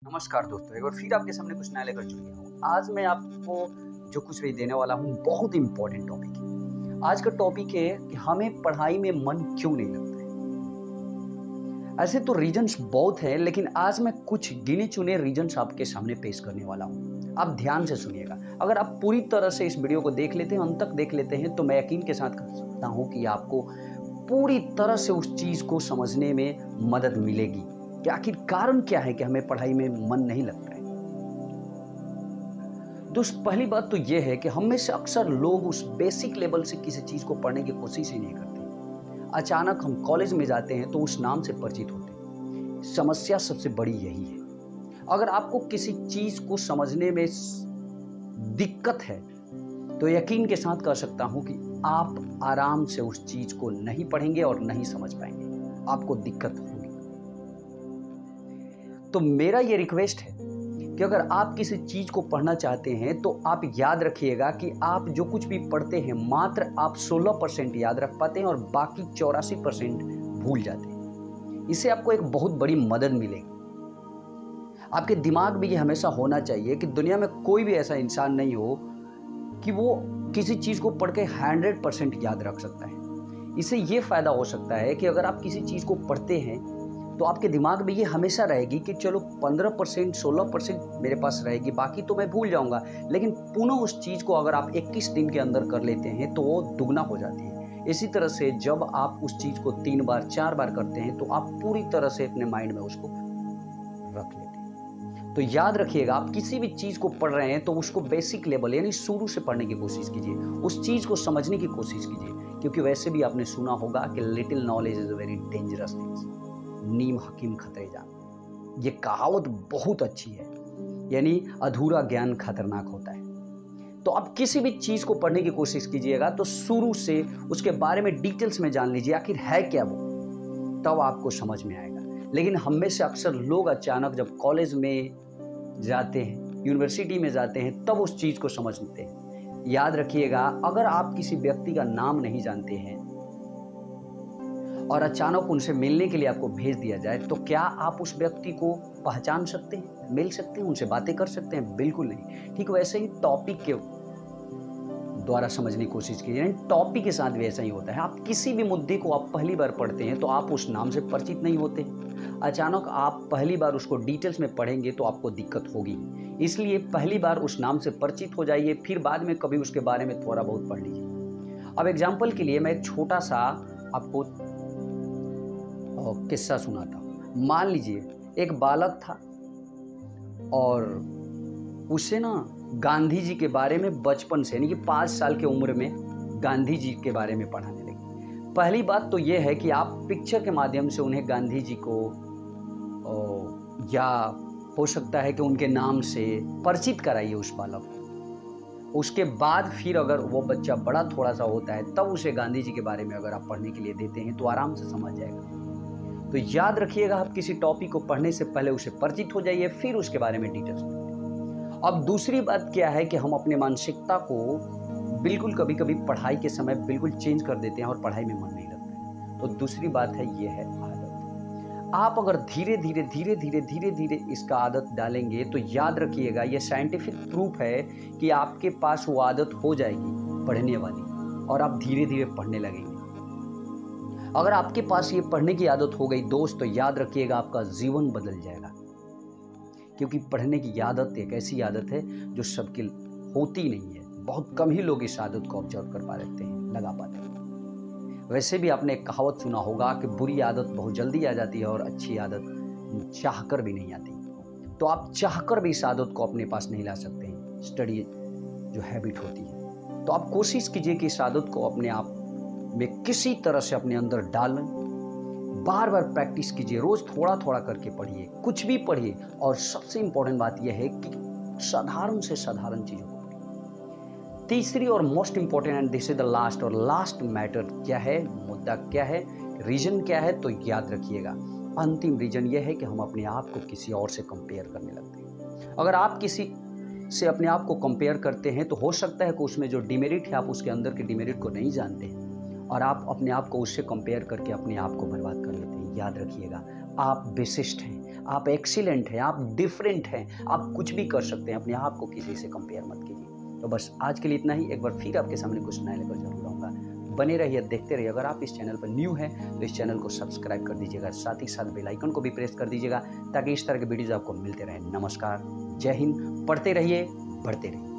नमस्कार दोस्तों, एक बार फिर आपके सामने कुछ नया लेकर चुक गया हूँ। आज मैं आपको जो कुछ भी देने वाला हूँ, बहुत इम्पोर्टेंट टॉपिक है। आज का टॉपिक है कि हमें पढ़ाई में मन क्यों नहीं लगता है। ऐसे तो रीजंस बहुत हैं, लेकिन आज मैं कुछ गिने-चुने रीजंस आपके सामने पेश करने वाला हूँ। आप ध्यान से सुनिएगा। अगर आप पूरी तरह से इस वीडियो को देख लेते हैं, अंत तक देख लेते हैं, तो मैं यकीन के साथ कह सकता हूँ कि आपको पूरी तरह से उस चीज़ को समझने में मदद मिलेगी कि आखिर कारण क्या है कि हमें पढ़ाई में मन नहीं लगता है। दोस्त, पहली बात तो यह है कि हम में से अक्सर लोग उस बेसिक लेवल से किसी चीज़ को पढ़ने की कोशिश ही नहीं करते। अचानक हम कॉलेज में जाते हैं तो उस नाम से परिचित होते हैं। समस्या सबसे बड़ी यही है। अगर आपको किसी चीज़ को समझने में दिक्कत है तो यकीन के साथ कह सकता हूं कि आप आराम से उस चीज़ को नहीं पढ़ेंगे और नहीं समझ पाएंगे। आपको दिक्कत होगी। तो मेरा ये रिक्वेस्ट है कि अगर आप किसी चीज़ को पढ़ना चाहते हैं तो आप याद रखिएगा कि आप जो कुछ भी पढ़ते हैं मात्र आप 16% याद रख पाते हैं और बाकी 84% भूल जाते हैं। इससे आपको एक बहुत बड़ी मदद मिलेगी। आपके दिमाग में ये हमेशा होना चाहिए कि दुनिया में कोई भी ऐसा इंसान नहीं हो कि वो किसी चीज़ को पढ़ के 100% याद रख सकता है। इससे ये फ़ायदा हो सकता है कि अगर आप किसी चीज़ को पढ़ते हैं तो आपके दिमाग में ये हमेशा रहेगी कि चलो 15% 16% मेरे पास रहेगी, बाकी तो मैं भूल जाऊंगा। लेकिन पुनः उस चीज़ को अगर आप 21 दिन के अंदर कर लेते हैं तो वो दुगना हो जाती है। इसी तरह से जब आप उस चीज़ को 3 बार 4 बार करते हैं तो आप पूरी तरह से अपने माइंड में उसको रख लेते हैं। तो याद रखिएगा, आप किसी भी चीज़ को पढ़ रहे हैं तो उसको बेसिक लेवल यानी शुरू से पढ़ने की कोशिश कीजिए। उस चीज़ को समझने की कोशिश कीजिए, क्योंकि वैसे भी आपने सुना होगा कि little knowledge is a very dangerous things. नीम हकीम खतरे जान, ये कहावत बहुत अच्छी है। यानी अधूरा ज्ञान खतरनाक होता है। तो आप किसी भी चीज़ को पढ़ने की कोशिश कीजिएगा तो शुरू से उसके बारे में डिटेल्स में जान लीजिए, आखिर है क्या वो, तब आपको समझ में आएगा। लेकिन हम में से अक्सर लोग अचानक जब कॉलेज में जाते हैं, यूनिवर्सिटी में जाते हैं, तब उस चीज़ को समझते हैं। याद रखिएगा, अगर आप किसी व्यक्ति का नाम नहीं जानते हैं और अचानक उनसे मिलने के लिए आपको भेज दिया जाए तो क्या आप उस व्यक्ति को पहचान सकते हैं, मिल सकते हैं, उनसे बातें कर सकते हैं? बिल्कुल नहीं। ठीक वैसे ही टॉपिक के द्वारा समझने की कोशिश कीजिए। टॉपिक के साथ भी ऐसा ही होता है। आप किसी भी मुद्दे को आप पहली बार पढ़ते हैं तो आप उस नाम से परिचित नहीं होते। अचानक आप पहली बार उसको डिटेल्स में पढ़ेंगे तो आपको दिक्कत होगी। इसलिए पहली बार उस नाम से परिचित हो जाइए, फिर बाद में कभी उसके बारे में थोड़ा बहुत पढ़ लीजिए। अब एग्जाम्पल के लिए मैं एक छोटा सा आपको किस्सा सुनाता हूँ। मान लीजिए एक बालक था और उसे ना गांधी जी के बारे में बचपन से यानी कि 5 साल की उम्र में गांधी जी के बारे में पढ़ाने लगे। पहली बात तो यह है कि आप पिक्चर के माध्यम से उन्हें गांधी जी को या हो सकता है कि उनके नाम से परिचित कराइए उस बालक को। उसके बाद फिर अगर वो बच्चा बड़ा थोड़ा सा होता है तब उसे गांधी जी के बारे में अगर आप पढ़ने के लिए देते हैं तो आराम से समझ जाएगा। तो याद रखिएगा, आप किसी टॉपिक को पढ़ने से पहले उसे परिचित हो जाइए, फिर उसके बारे में डिटेल्स पढ़िए। अब दूसरी बात क्या है कि हम अपनी मानसिकता को बिल्कुल कभी कभी पढ़ाई के समय बिल्कुल चेंज कर देते हैं और पढ़ाई में मन नहीं लगता है। तो दूसरी बात है, ये है आदत। आप अगर धीरे धीरे इसका आदत डालेंगे तो याद रखिएगा, ये साइंटिफिक प्रूफ है कि आपके पास वो आदत हो जाएगी पढ़ने वाली और आप धीरे धीरे पढ़ने लगेंगे। अगर आपके पास ये पढ़ने की आदत हो गई दोस्त, तो याद रखिएगा आपका जीवन बदल जाएगा। क्योंकि पढ़ने की आदत एक ऐसी आदत है जो सबकी होती नहीं है। बहुत कम ही लोग इस आदत को ऑब्जर्व कर पा लेते हैं, लगा पाते हैं। वैसे भी आपने एक कहावत सुना होगा कि बुरी आदत बहुत जल्दी आ जाती है और अच्छी आदत चाहकर भी नहीं आती। तो आप चाहकर भी इस आदत को अपने पास नहीं ला सकते हैं। स्टडी जो हैबिट होती है, तो आप कोशिश कीजिए कि इस आदत को अपने आप में किसी तरह से अपने अंदर डालें। बार बार प्रैक्टिस कीजिए, रोज थोड़ा थोड़ा करके पढ़िए, कुछ भी पढ़िए। और सबसे इंपॉर्टेंट बात यह है कि साधारण से साधारण चीजों को पढ़िए। तीसरी और most important and this is the last और लास्ट मैटर क्या है, मुद्दा क्या है, रीजन क्या है, तो याद रखिएगा, अंतिम रीजन यह है कि हम अपने आप को किसी और से कंपेयर करने लगते हैं। अगर आप किसी से अपने आप को कंपेयर करते हैं तो हो सकता है कि उसमें जो डिमेरिट है आप उसके अंदर के डिमेरिट को नहीं जानते हैं और आप अपने आप को उससे कंपेयर करके अपने आप को बर्बाद कर लेते हैं। याद रखिएगा, आप विशिष्ट हैं, आप एक्सीलेंट हैं, आप डिफरेंट हैं, आप कुछ भी कर सकते हैं। अपने आप को किसी से कंपेयर मत कीजिए। तो बस आज के लिए इतना ही। एक बार फिर आपके सामने कुछ नया लेकर जरूर आऊँगा। बने रहिए, देखते रहिए। अगर आप इस चैनल पर न्यू हैं तो इस चैनल को सब्सक्राइब कर दीजिएगा, साथ ही साथ बेल आइकन को भी प्रेस कर दीजिएगा ताकि इस तरह के वीडियोज़ आपको मिलते रहें। नमस्कार, जय हिंद। पढ़ते रहिए, बढ़ते रहिए।